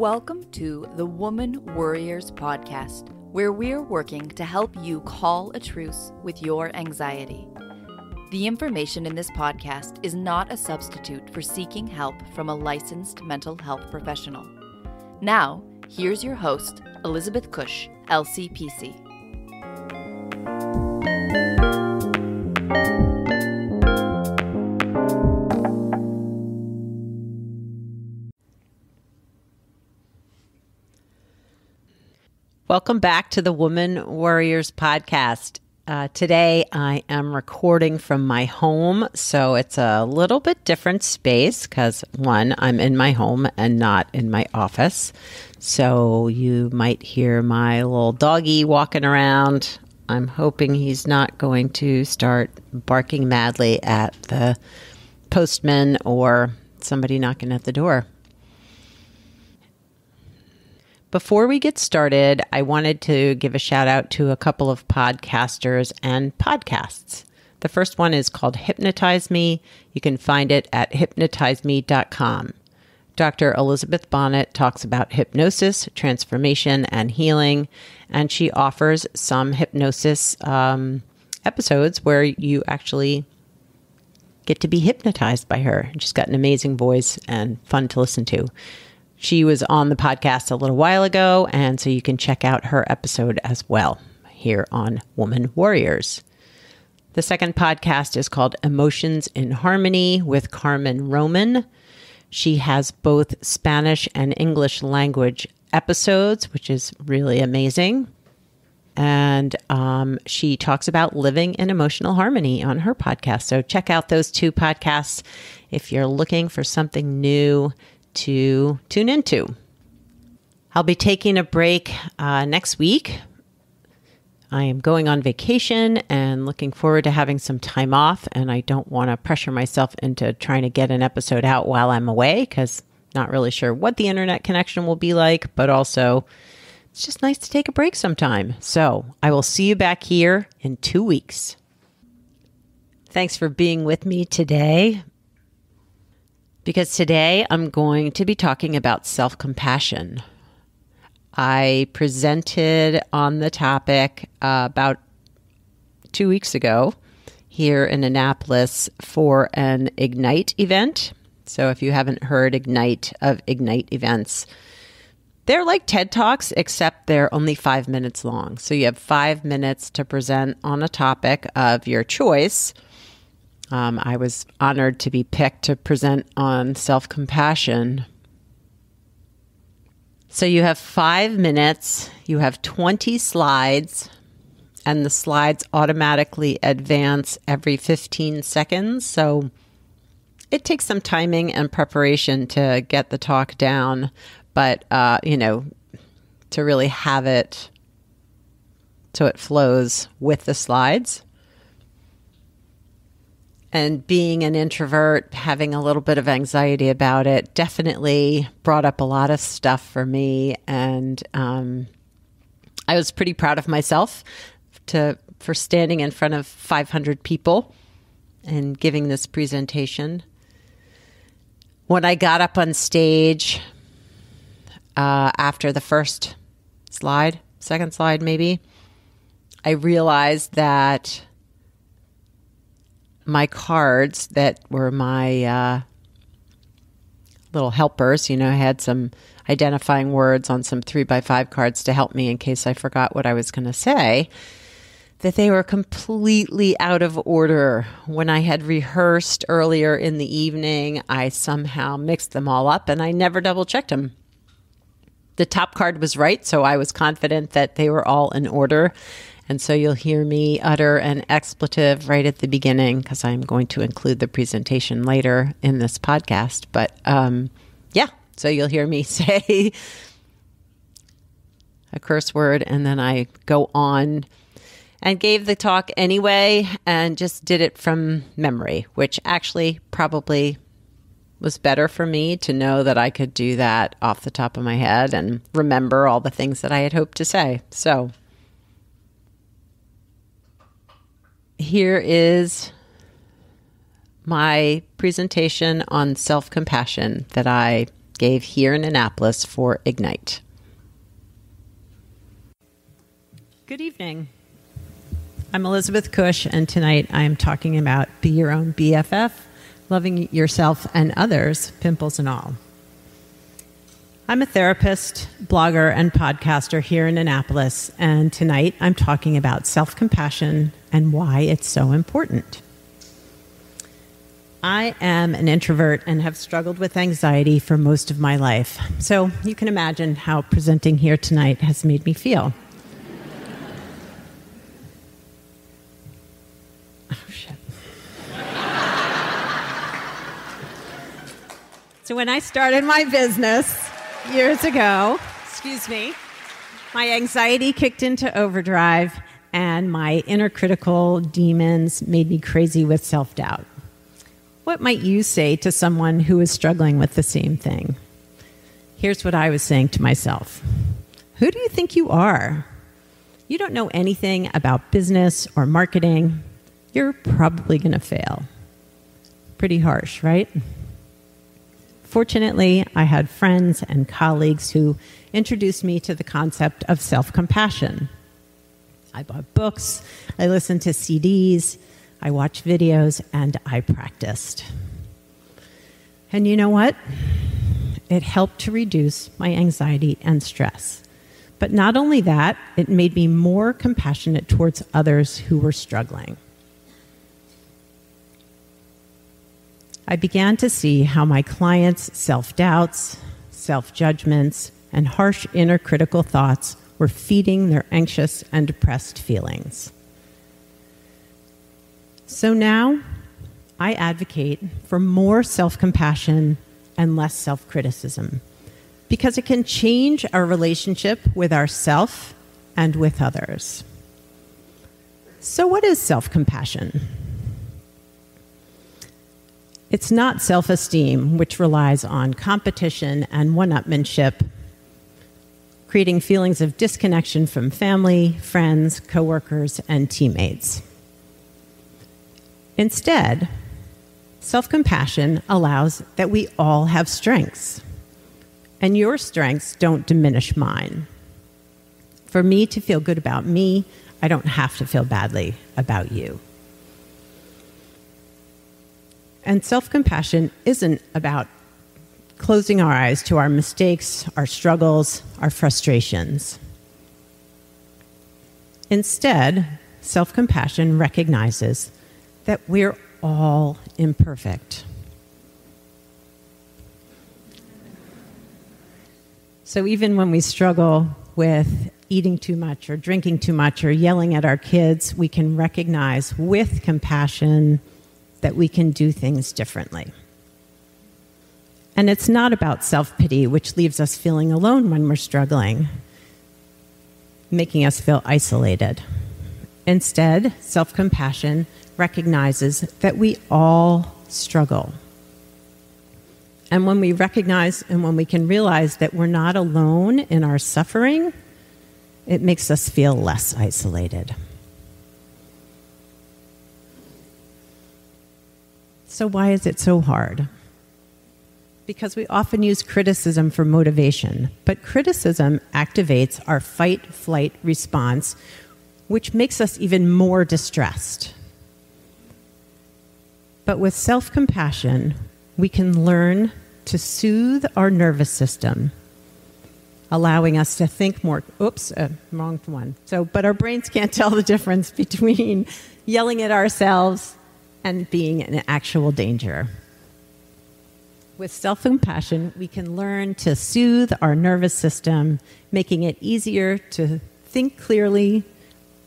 Welcome to the Woman Worriers podcast, where we're working to help you call a truce with your anxiety. The information in this podcast is not a substitute for seeking help from a licensed mental health professional. Now, here's your host, Elizabeth Cush, LCPC. Welcome back to the Woman Worriers podcast. Today I am recording from my home, so it's a little bit different space because, one, I'm in my home and not in my office. So you might hear my little doggy walking around. I'm hoping he's not going to start barking madly at the postman or somebody knocking at the door. Before we get started, I wanted to give a shout out to a couple of podcasters and podcasts. The first one is called Hypnotize Me. You can find it at hypnotizeme.com. Dr. Elizabeth Bonnet talks about hypnosis, transformation, and healing, and she offers some hypnosis episodes where you actually get to be hypnotized by her. She's got an amazing voice and fun to listen to. She was on the podcast a little while ago, and so you can check out her episode as well here on Woman Worriers. The second podcast is called Emotions in Harmony with Carmen Roman. She has both Spanish and English language episodes, which is really amazing. And she talks about living in emotional harmony on her podcast. So check out those two podcasts if you're looking for something new to tune into. I'll be taking a break next week. I am going on vacation and looking forward to having some time off, and I don't want to pressure myself into trying to get an episode out while I'm away because not really sure what the internet connection will be like, but also it's just nice to take a break sometime. So I will see you back here in 2 weeks. Thanks for being with me today, because today I'm going to be talking about self-compassion. I presented on the topic about 2 weeks ago here in Annapolis for an Ignite event. So if you haven't heard of Ignite events, they're like TED Talks, except they're only 5 minutes long. So you have 5 minutes to present on a topic of your choice. I was honored to be picked to present on self-compassion. So you have 5 minutes, you have 20 slides, and the slides automatically advance every 15 seconds. So it takes some timing and preparation to get the talk down, but, to really have it so it flows with the slides. And being an introvert, having a little bit of anxiety about it, definitely brought up a lot of stuff for me. And I was pretty proud of myself for standing in front of 500 people and giving this presentation. When I got up on stage after the first slide, second slide maybe, I realized that my cards that were my little helpers, I had some identifying words on some 3x5 cards to help me in case I forgot what I was going to say, that they were completely out of order. When I had rehearsed earlier in the evening, I somehow mixed them all up and I never double checked them. The top card was right, so I was confident that they were all in order. And so you'll hear me utter an expletive right at the beginning because I'm going to include the presentation later in this podcast. But so you'll hear me say a curse word and then I go on and gave the talk anyway and just did it from memory, which actually probably was better for me to know that I could do that off the top of my head and remember all the things that I had hoped to say. So here is my presentation on self-compassion that I gave here in Annapolis for Ignite. Good evening. I'm Elizabeth Cush, and tonight I'm talking about Be Your Own BFF, loving yourself and others, pimples and all. I'm a therapist, blogger, and podcaster here in Annapolis, and tonight I'm talking about self-compassion and why it's so important. I am an introvert and have struggled with anxiety for most of my life, so you can imagine how presenting here tonight has made me feel. Oh, shit. So when I started my business years ago, my anxiety kicked into overdrive and my inner critical demons made me crazy with self-doubt. What might you say to someone who is struggling with the same thing? Here's what I was saying to myself. Who do you think you are? You don't know anything about business or marketing. You're probably going to fail. Pretty harsh, right? Fortunately, I had friends and colleagues who introduced me to the concept of self-compassion. I bought books, I listened to CDs, I watched videos, and I practiced. And you know what? It helped to reduce my anxiety and stress. But not only that, it made me more compassionate towards others who were struggling. I began to see how my clients' self-doubts, self-judgments, and harsh inner critical thoughts were feeding their anxious and depressed feelings. So now, I advocate for more self-compassion and less self-criticism because it can change our relationship with ourselves and with others. So what is self-compassion? It's not self-esteem, which relies on competition and one-upmanship, creating feelings of disconnection from family, friends, coworkers, and teammates. Instead, self-compassion allows that we all have strengths, and your strengths don't diminish mine. For me to feel good about me, I don't have to feel badly about you. And self-compassion isn't about closing our eyes to our mistakes, our struggles, our frustrations. Instead, self-compassion recognizes that we're all imperfect. So even when we struggle with eating too much or drinking too much or yelling at our kids, we can recognize with compassion that we can do things differently. And it's not about self-pity, which leaves us feeling alone when we're struggling, making us feel isolated. Instead, self-compassion recognizes that we all struggle. And when we recognize and when we can realize that we're not alone in our suffering, it makes us feel less isolated. So why is it so hard? Because we often use criticism for motivation, but criticism activates our fight-flight response, which makes us even more distressed. But with self-compassion, we can learn to soothe our nervous system, allowing us to think more, wrong one. But our brains can't tell the difference between yelling at ourselves and being in actual danger. With self-compassion, we can learn to soothe our nervous system, making it easier to think clearly,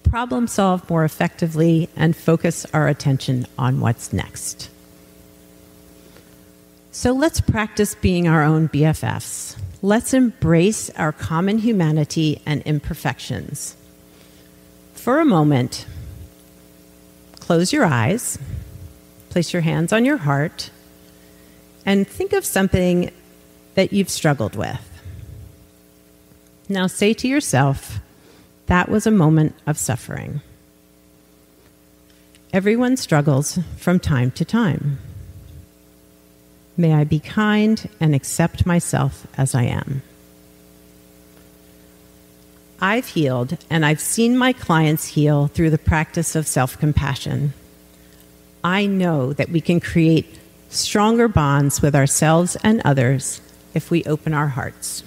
problem solve more effectively, and focus our attention on what's next. So let's practice being our own BFFs. Let's embrace our common humanity and imperfections. For a moment, close your eyes, place your hands on your heart, and think of something that you've struggled with. Now say to yourself, that was a moment of suffering. Everyone struggles from time to time. May I be kind and accept myself as I am. I've healed, and I've seen my clients heal through the practice of self-compassion. I know that we can create stronger bonds with ourselves and others if we open our hearts.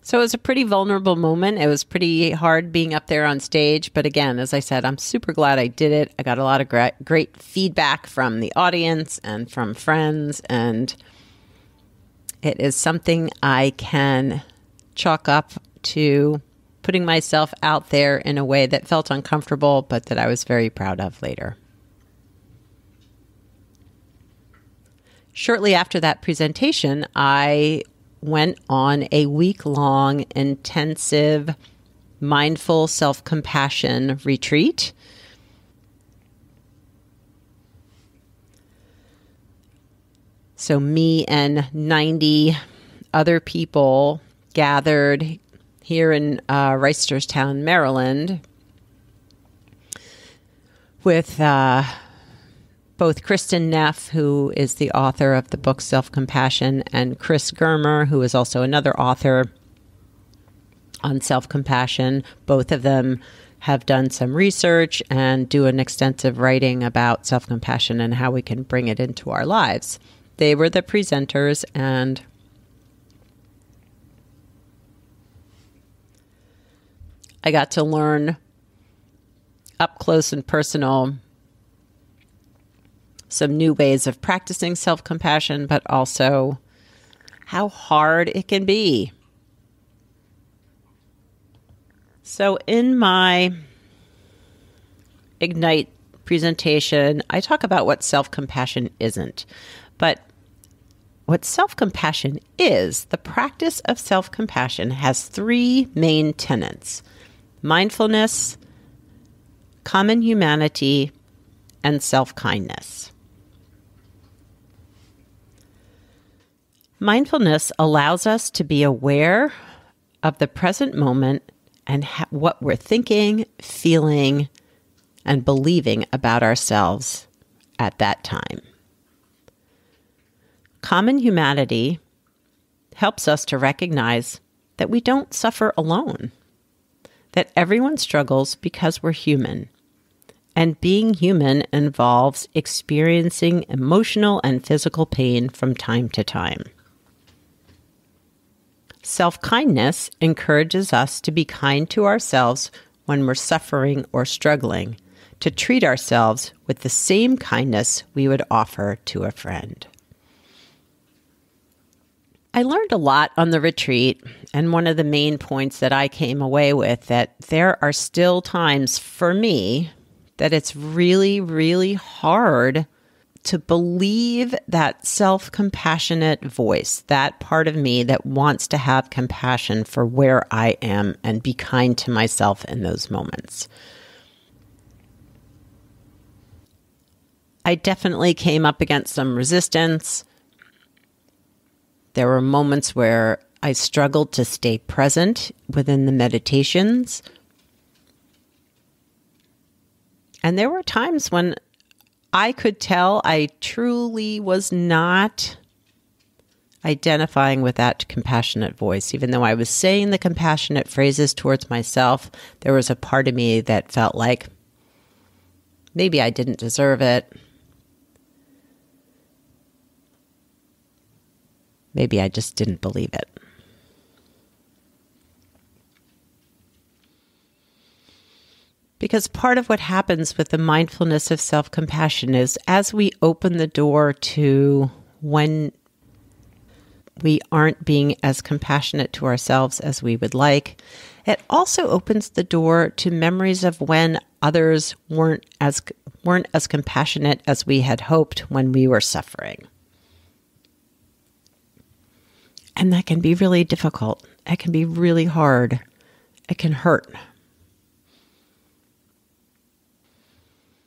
So it was a pretty vulnerable moment. It was pretty hard being up there on stage. But again, as I said, I'm super glad I did it. I got a lot of great feedback from the audience and from friends. And it is something I can chalk up to putting myself out there in a way that felt uncomfortable, but that I was very proud of later. Shortly after that presentation, I went on a week-long intensive mindful self-compassion retreat. So me and 90 other people gathered here in Reisterstown, Maryland, with both Kristen Neff, who is the author of the book Self-Compassion, and Chris Germer, who is also another author on self-compassion. Both of them have done some research and do an extensive writing about self-compassion and how we can bring it into our lives. They were the presenters, and I got to learn up close and personal some new ways of practicing self-compassion, but also how hard it can be. So in my Ignite presentation, I talk about what self-compassion isn't. But what self-compassion is, the practice of self-compassion has three main tenets: mindfulness, common humanity, and self-kindness. Mindfulness allows us to be aware of the present moment and what we're thinking, feeling, and believing about ourselves at that time. Common humanity helps us to recognize that we don't suffer alone, that everyone struggles because we're human. And being human involves experiencing emotional and physical pain from time to time. Self-kindness encourages us to be kind to ourselves when we're suffering or struggling, to treat ourselves with the same kindness we would offer to a friend. I learned a lot on the retreat, and one of the main points that I came away with, that there are still times for me that it's really, really hard to believe that self-compassionate voice, that part of me that wants to have compassion for where I am and be kind to myself in those moments. I definitely came up against some resistance. There were moments where I struggled to stay present within the meditations. And there were times when I could tell I truly was not identifying with that compassionate voice. Even though I was saying the compassionate phrases towards myself, there was a part of me that felt like maybe I didn't deserve it. Maybe I just didn't believe it. Because part of what happens with the mindfulness of self-compassion is as we open the door to when we aren't being as compassionate to ourselves as we would like, it also opens the door to memories of when others weren't as compassionate as we had hoped when we were suffering. And that can be really difficult. It can be really hard. It can hurt.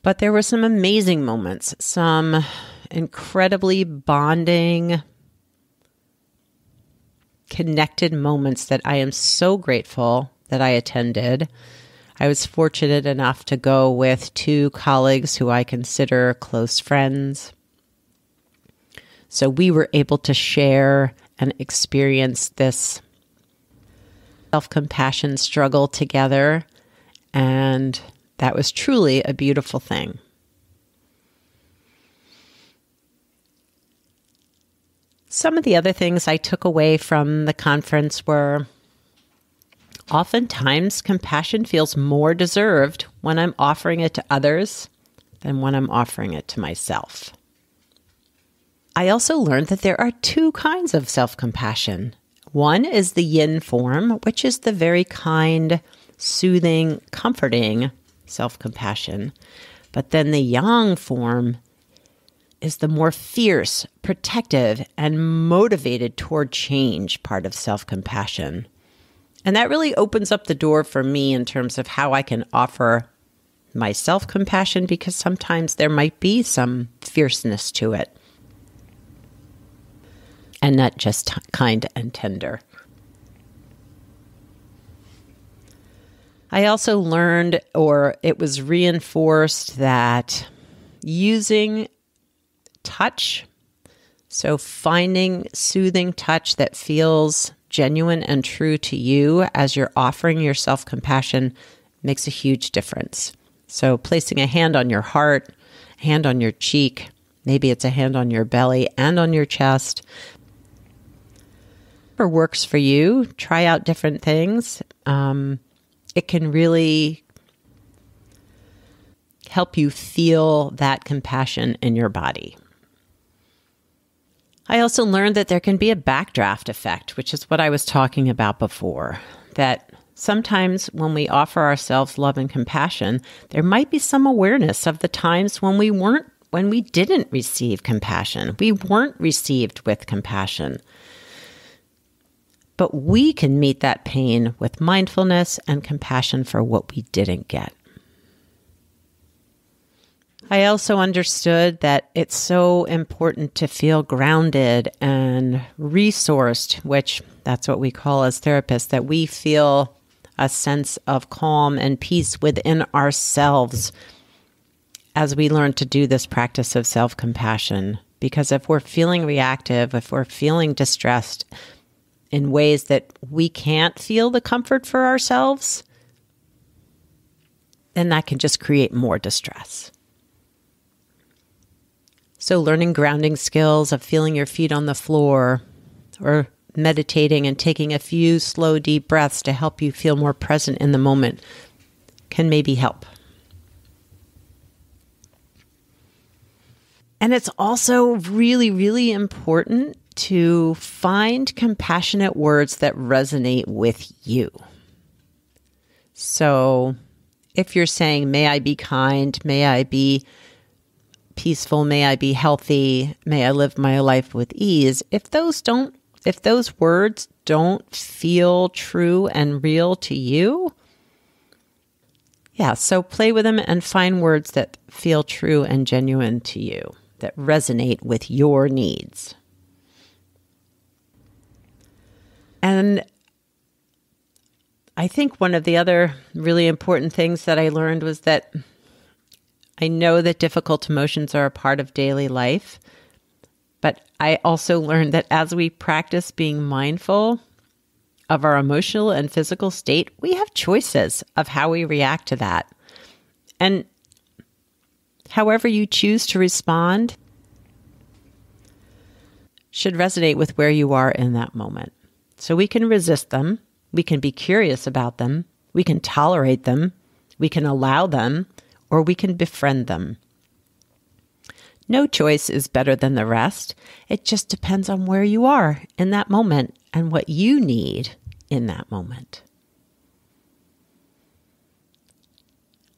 But there were some amazing moments, some incredibly bonding, connected moments that I am so grateful that I attended. I was fortunate enough to go with 2 colleagues who I consider close friends. So we were able to share and experience this self-compassion struggle together, and that was truly a beautiful thing. Some of the other things I took away from the conference were oftentimes compassion feels more deserved when I'm offering it to others than when I'm offering it to myself. I also learned that there are 2 kinds of self-compassion. One is the yin form, which is the very kind, soothing, comforting self-compassion. But then the yang form is the more fierce, protective, and motivated toward change part of self-compassion. And that really opens up the door for me in terms of how I can offer my self-compassion, because sometimes there might be some fierceness to it and not just kind and tender. I also learned, or it was reinforced, that using touch, so finding soothing touch that feels genuine and true to you as you're offering your self-compassion, makes a huge difference. So placing a hand on your heart, a hand on your cheek, maybe it's a hand on your belly and on your chest. Whatever works for you, try out different things. It can really help you feel that compassion in your body. I also learned that there can be a backdraft effect, which is what I was talking about before, that sometimes when we offer ourselves love and compassion, there might be some awareness of the times when we didn't receive compassion. We weren't received with compassion. But we can meet that pain with mindfulness and compassion for what we didn't get. I also understood that it's so important to feel grounded and resourced, which that's what we call as therapists, that we feel a sense of calm and peace within ourselves as we learn to do this practice of self-compassion. Because if we're feeling reactive, if we're feeling distressed in ways that we can't feel the comfort for ourselves, then that can just create more distress. So learning grounding skills of feeling your feet on the floor, or meditating and taking a few slow, deep breaths to help you feel more present in the moment can maybe help. And it's also really, really important to find compassionate words that resonate with you. So if you're saying, may I be kind, may I be peaceful, may I be healthy, may I live my life with ease, if those words don't feel true and real to you, so play with them and find words that feel true and genuine to you, that resonate with your needs. And I think one of the other really important things that I learned was that I know that difficult emotions are a part of daily life, but I also learned that as we practice being mindful of our emotional and physical state, we have choices of how we react to that. And however you choose to respond should resonate with where you are in that moment. So we can resist them, we can be curious about them, we can tolerate them, we can allow them, or we can befriend them. No choice is better than the rest. It just depends on where you are in that moment and what you need in that moment.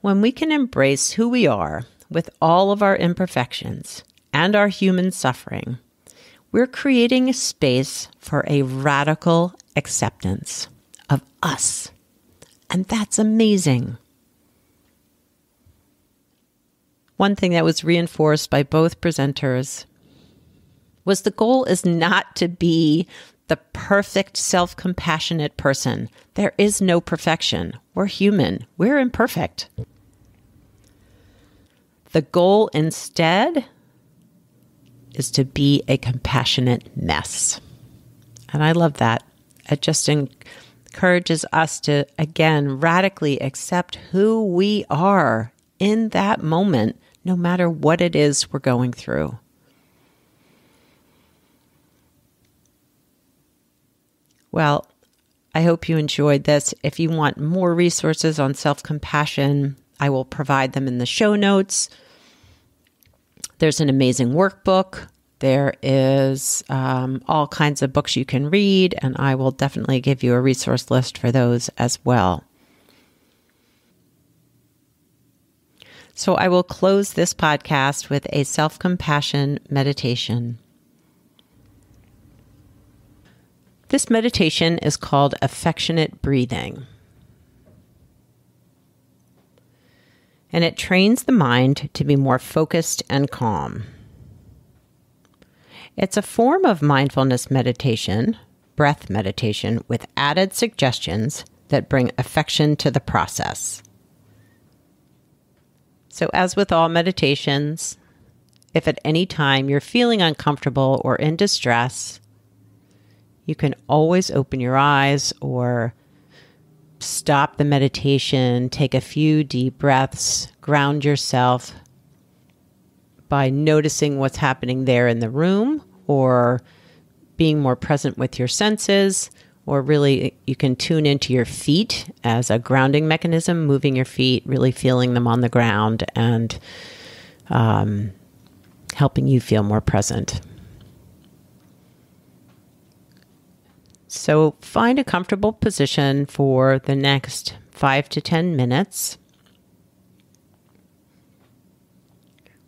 When we can embrace who we are with all of our imperfections and our human suffering, we're creating a space for a radical acceptance of us. And that's amazing. One thing that was reinforced by both presenters was the goal is not to be the perfect, self-compassionate person. There is no perfection. We're human. We're imperfect. The goal instead is to be a compassionate mess. And I love that. It just encourages us to, again, radically accept who we are in that moment, no matter what it is we're going through. Well, I hope you enjoyed this. If you want more resources on self-compassion, I will provide them in the show notes. There's an amazing workbook. There is all kinds of books you can read, and I will definitely give you a resource list for those as well. So I will close this podcast with a self-compassion meditation. This meditation is called affectionate breathing. And it trains the mind to be more focused and calm. It's a form of mindfulness meditation, breath meditation, with added suggestions that bring affection to the process. So as with all meditations, if at any time you're feeling uncomfortable or in distress, you can always open your eyes or stop the meditation, take a few deep breaths, ground yourself by noticing what's happening there in the room or being more present with your senses, or really you can tune into your feet as a grounding mechanism, moving your feet, really feeling them on the ground and helping you feel more present. So find a comfortable position for the next 5 to 10 minutes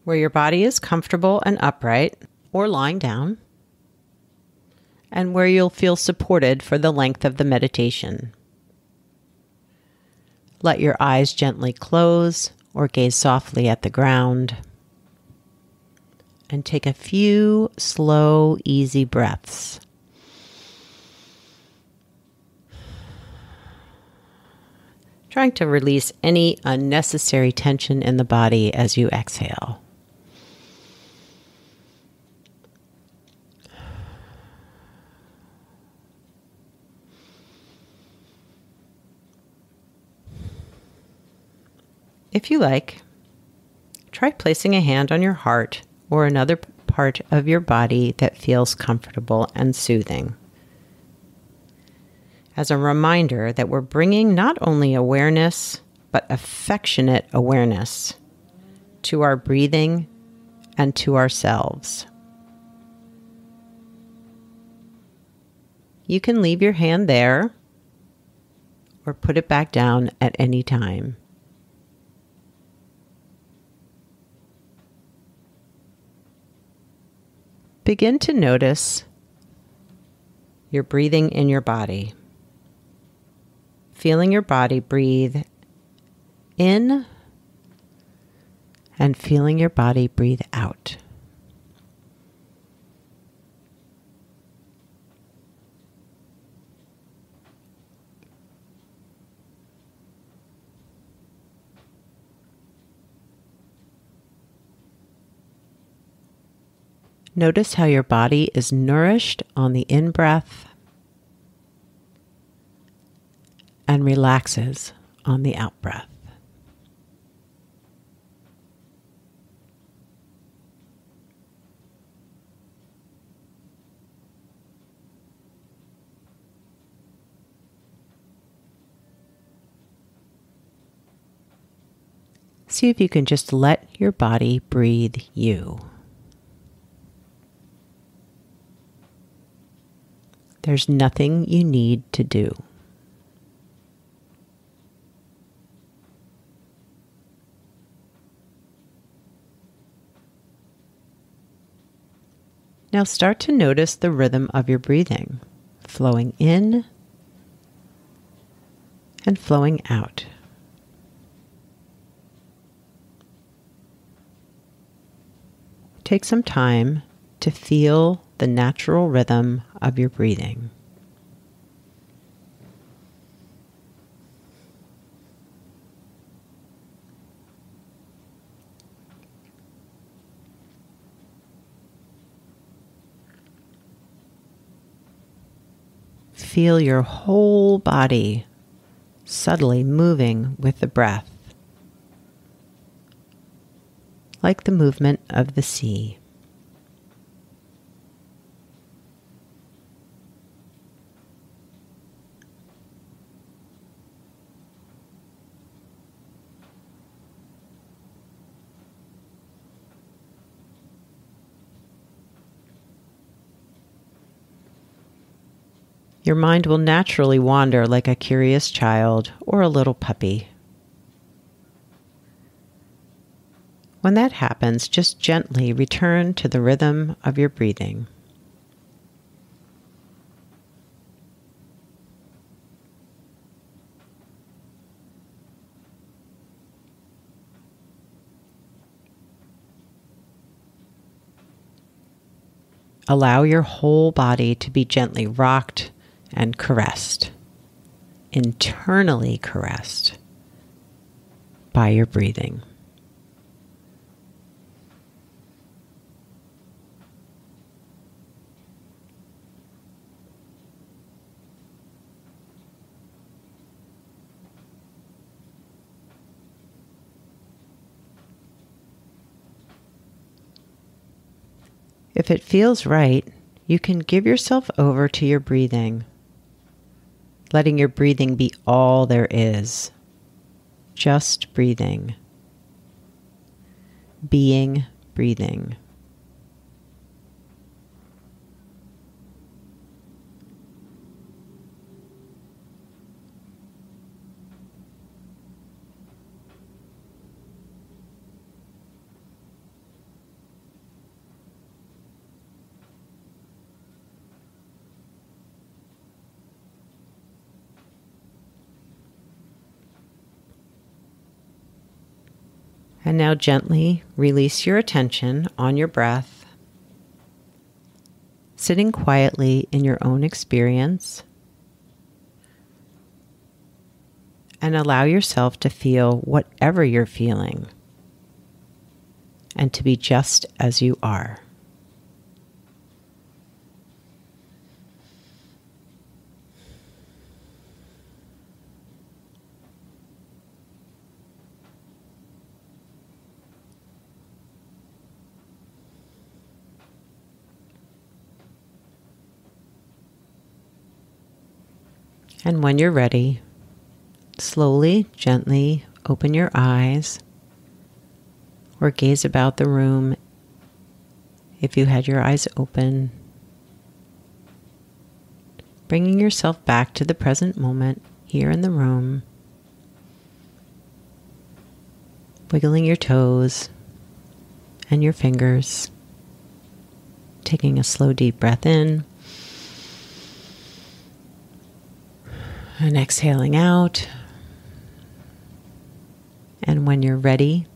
where your body is comfortable and upright or lying down, and where you'll feel supported for the length of the meditation. Let your eyes gently close or gaze softly at the ground, and take a few slow, easy breaths. Trying to release any unnecessary tension in the body as you exhale. If you like, try placing a hand on your heart or another part of your body that feels comfortable and soothing, as a reminder that we're bringing not only awareness, but affectionate awareness to our breathing and to ourselves. You can leave your hand there or put it back down at any time. Begin to notice your breathing in your body. Feeling your body breathe in and feeling your body breathe out. Notice how your body is nourished on the in-breath and relaxes on the out-breath. See if you can just let your body breathe you. There's nothing you need to do. Now start to notice the rhythm of your breathing, flowing in and flowing out. take some time to feel the natural rhythm of your breathing. Feel your whole body subtly moving with the breath, like the movement of the sea. Your mind will naturally wander like a curious child or a little puppy. When that happens, just gently return to the rhythm of your breathing. Allow your whole body to be gently rocked and caressed, internally caressed by your breathing. If it feels right, you can give yourself over to your breathing, letting your breathing be all there is. Just breathing. Being breathing. And now gently release your attention on your breath, sitting quietly in your own experience, and allow yourself to feel whatever you're feeling and to be just as you are. And when you're ready, slowly, gently open your eyes or gaze about the room if you had your eyes open, bringing yourself back to the present moment here in the room, wiggling your toes and your fingers, taking a slow, deep breath in, and exhaling out. And when you're ready,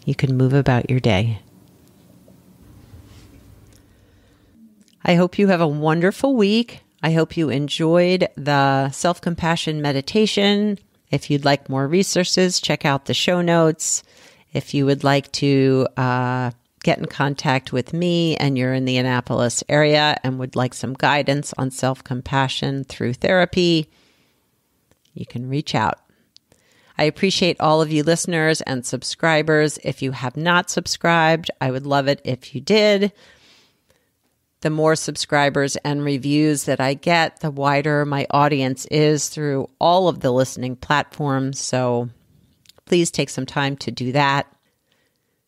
you can move about your day. I hope you have a wonderful week. I hope you enjoyed the self-compassion meditation. If you'd like more resources, check out the show notes. If you would like to get in contact with me and you're in the Annapolis area and would like some guidance on self-compassion through therapy, you can reach out. I appreciate all of you listeners and subscribers. If you have not subscribed, I would love it if you did. The more subscribers and reviews that I get, the wider my audience is through all of the listening platforms. So please take some time to do that.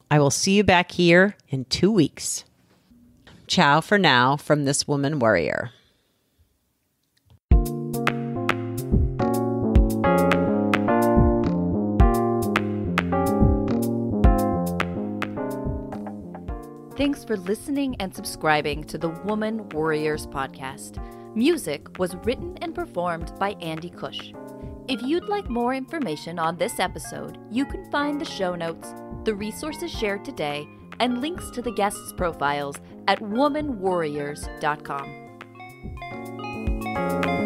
I will see you back here in 2 weeks. Ciao for now from this Woman Worrier. Thanks for listening and subscribing to the Woman Worriers podcast. Music was written and performed by Andy Cush. If you'd like more information on this episode, you can find the show notes, the resources shared today, and links to the guests' profiles at womanwarriors.com.